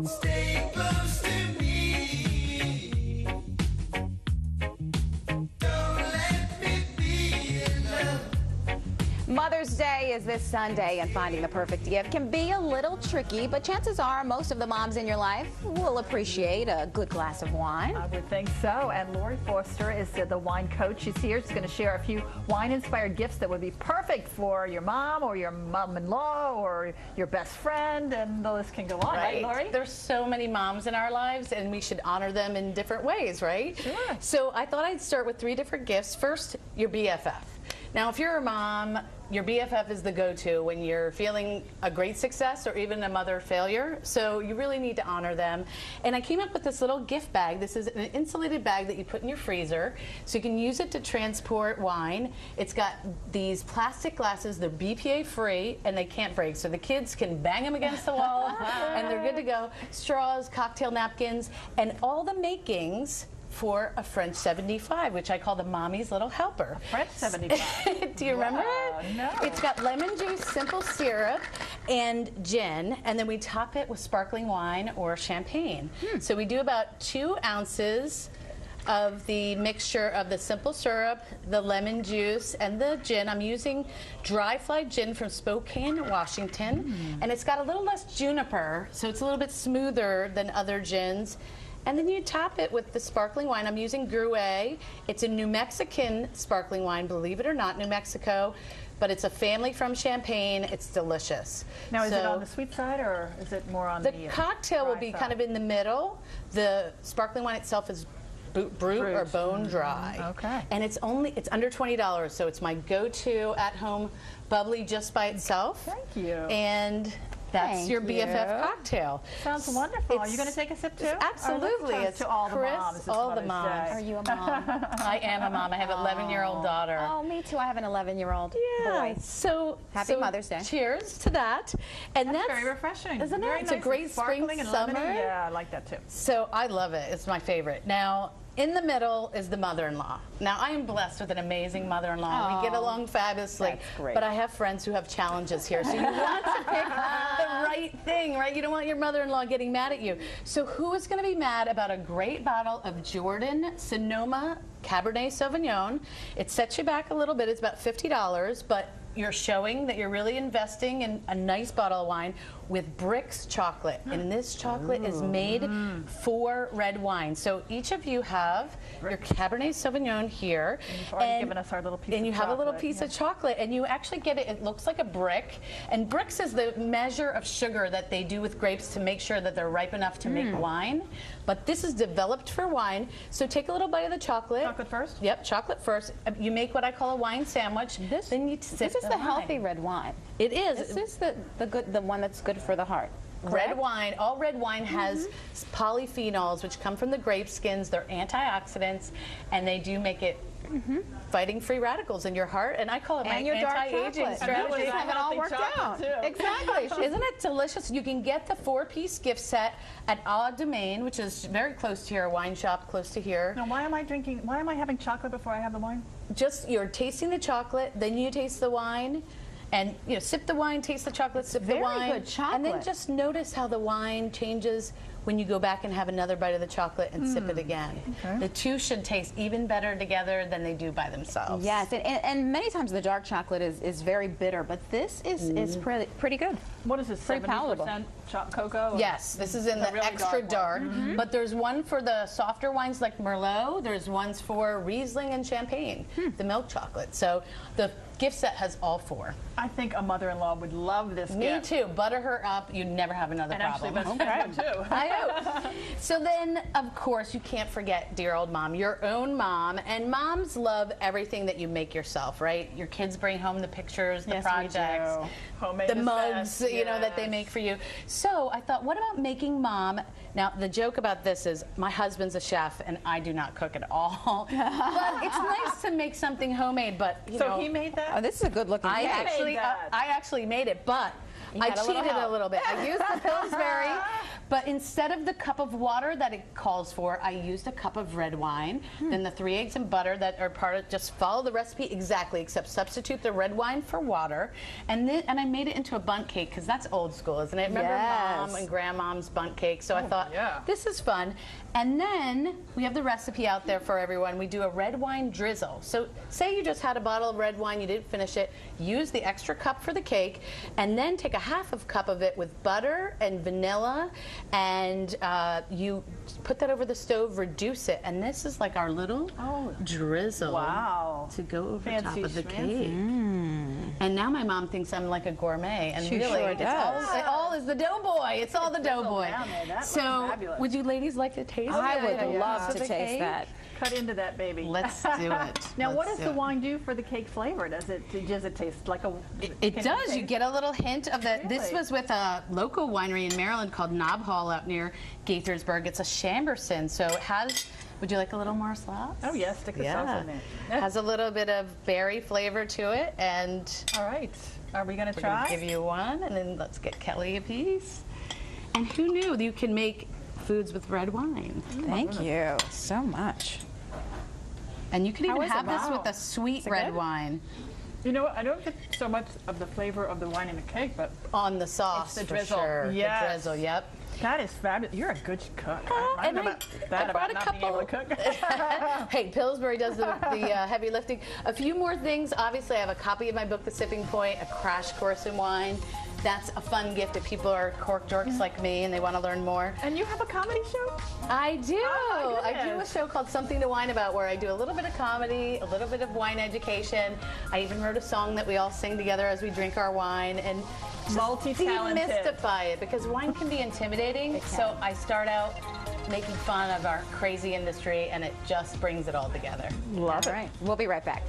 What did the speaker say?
Stay close to me. Don't let me be in love. Mother's Day is this Sunday, and finding the perfect gift can be a little tricky, but chances are most of the moms in your life will appreciate a good glass of wine. I would think so. And Laurie Forster is the wine coach. She's here. She's going to share a few wine-inspired gifts that would be perfect for your mom or your mom-in-law or your best friend, and the list can go on, right, Laurie? There's so many moms in our lives, and we should honor them in different ways, right? Sure. So I thought I'd start with 3 different gifts. First, your BFF. Now, if you're a mom, your BFF is the go-to when you're feeling a great success or even a mother failure. So you really need to honor them. And I came up with this little gift bag. This is an insulated bag that you put in your freezer, so you can use it to transport wine. It's got these plastic glasses. They're BPA-free, and they can't break. So the kids can bang them against the wall, and they're good to go. Straws, cocktail napkins, and all the makings for a French 75, which I call the mommy's little helper. French 75. Do you remember it? No. It's got lemon juice, simple syrup, and gin, and then we top it with sparkling wine or champagne. So we do about 2 ounces of the mixture of the simple syrup, the lemon juice, and the gin. I'm using dry fly gin from Spokane, Washington, and it's got a little less juniper, so it's a little bit smoother than other gins. And then you top it with the sparkling wine. I'm using Gruet. It's a New Mexican sparkling wine, believe it or not, New Mexico. But it's a family from Champagne. It's delicious. Now, is it on the sweet side or is it more on the cocktail will be kind of in the middle. The sparkling wine itself is brut or bone dry. Okay. And it's under $20, so it's my go-to at-home bubbly just by itself. Thank you. And that's your BFF cocktail. Sounds wonderful. Are you going to take a sip too? Absolutely. It's to all the moms. All the moms. Are you a mom? I am a mom. I have an 11-year-old daughter. Oh, me too. I have an 11-year-old boy. So Happy Mother's Day. Cheers to that. And that's very refreshing. Isn't it? Very It's nice a great and spring sparkling and summer. lemony. Yeah, I like that too. So I love it. It's my favorite. Now, in the middle is the mother-in-law. Now, I am blessed with an amazing mother-in-law. We get along fabulously. That's great. But I have friends who have challenges here. So you want to pick the right thing, right? You don't want your mother-in-law getting mad at you. So who is going to be mad about a great bottle of Jordan Sonoma Cabernet Sauvignon? It sets you back a little bit. It's about $50, but you're showing that you're really investing in a nice bottle of wine with Brix chocolate. And this chocolate is made for red wine. So each of you have your Cabernet Sauvignon here. And you've already given us our little piece of chocolate. And you have a little piece of chocolate, and you actually get it. It looks like a brick. And Brix is the measure of sugar that they do with grapes to make sure that they're ripe enough to make wine. But this is developed for wine. So take a little bite of the chocolate. Chocolate first? Yep, chocolate first. You make what I call a wine sandwich. Then you sip This is the healthy red wine. It is. This is the one that's good for the heart. Red wine. All red wine has polyphenols, which come from the grape skins. They're antioxidants, and they do make it fighting free radicals in your heart. And I call it my anti-aging strategy. Have it all worked out. Exactly. Isn't it delicious? You can get the 4-piece gift set at A Domaine, which is very close to your wine shop, close to here. Now, why am I having chocolate before I have the wine? Just you're tasting the chocolate, then you taste the wine. And sip the wine, taste the chocolate, sip the wine. Very good chocolate. And then just notice how the wine changes when you go back and have another bite of the chocolate and sip it again. Okay. The two should taste even better together than they do by themselves. Yes, and many times the dark chocolate is very bitter, but this is pretty good. What is this, Pretty palatable. 70% cocoa? Yes, this is in the really extra dark but there's one for the softer wines like Merlot. There's ones for Riesling and Champagne, the milk chocolate. So the gift set has all 4. I think a mother-in-law would love this Me gift. too. Butter her up. You never have another problem. Actually, best friend too. I know. So then, of course, you can't forget dear old mom, your own mom. And moms love everything that you make yourself, right? Your kids bring home the pictures, the projects, Homemade the is mugs, best. that they make for you. So I thought, what about making mom? Now, the joke about this is my husband's a chef, and I do not cook at all. But it's nice to make something homemade. But So he made that? Oh, this is a good looking I cake. actually made it, but I cheated a little bit. I used the Pillsbury, But instead of the cup of water that it calls for, I used a cup of red wine. Then the 3 eggs and butter that are part of, just follow the recipe exactly, except substitute the red wine for water. And I made it into a bundt cake, because that's old school, isn't it? Remember Mom and Grandmom's bundt cake? So I thought, this is fun. And then we have the recipe out there for everyone. We do a red wine drizzle. So say you just had a bottle of red wine, you didn't finish it, use the extra cup for the cake, and then take a half of cup of it with butter and vanilla, and you put that over the stove, reduce it, and this is like our little drizzle to go over top of the cake. And now my mom thinks I'm like a gourmet, and She really, sure does. it all is the doughboy. It's all the doughboy. That So, looks fabulous. would you ladies like to taste it? I would love to The taste cake? that. Cut into that baby. Let's do it. Now, what Let's does do the it. wine do for the cake flavor? Does it taste like a? It does. You get a little hint of that. This Really? was with a local winery in Maryland called Knob Hall out near Gaithersburg. It's a Chamberson, so it has. Would you like a little more sauce? Oh yes, stick the sauce in there. Has a little bit of berry flavor to it, and All right. Are we gonna we're try? gonna give you one, and then let's get Kelly a piece. And who knew you can make foods with red wine? Thank you so much. And you can How even is it? have this Wow. with a sweet it red good? wine You know what? I don't get so much of the flavor of the wine in the cake, but on the sauce. It's the for drizzle. sure. Yes. The drizzle. Yep. that is fabulous. You're a good cook. I and don't know I- about I that brought about a not being able to cook. Hey, Pillsbury does the heavy lifting. A few more things. Obviously, I have a copy of my book, The Sipping Point, a crash course in wine. That's a fun gift if people are cork dorks like me and they want to learn more. And you have a comedy show? I do. Oh, my I do a goodness. show called Something to Wine About, where I do a little bit of comedy, a little bit of wine education. I even wrote a song that we all sing together as we drink our wine, and just Multi-talented. demystify it, because wine can be intimidating. So I start out making fun of our crazy industry, and it just brings it all together. Love All right, we'll be right back.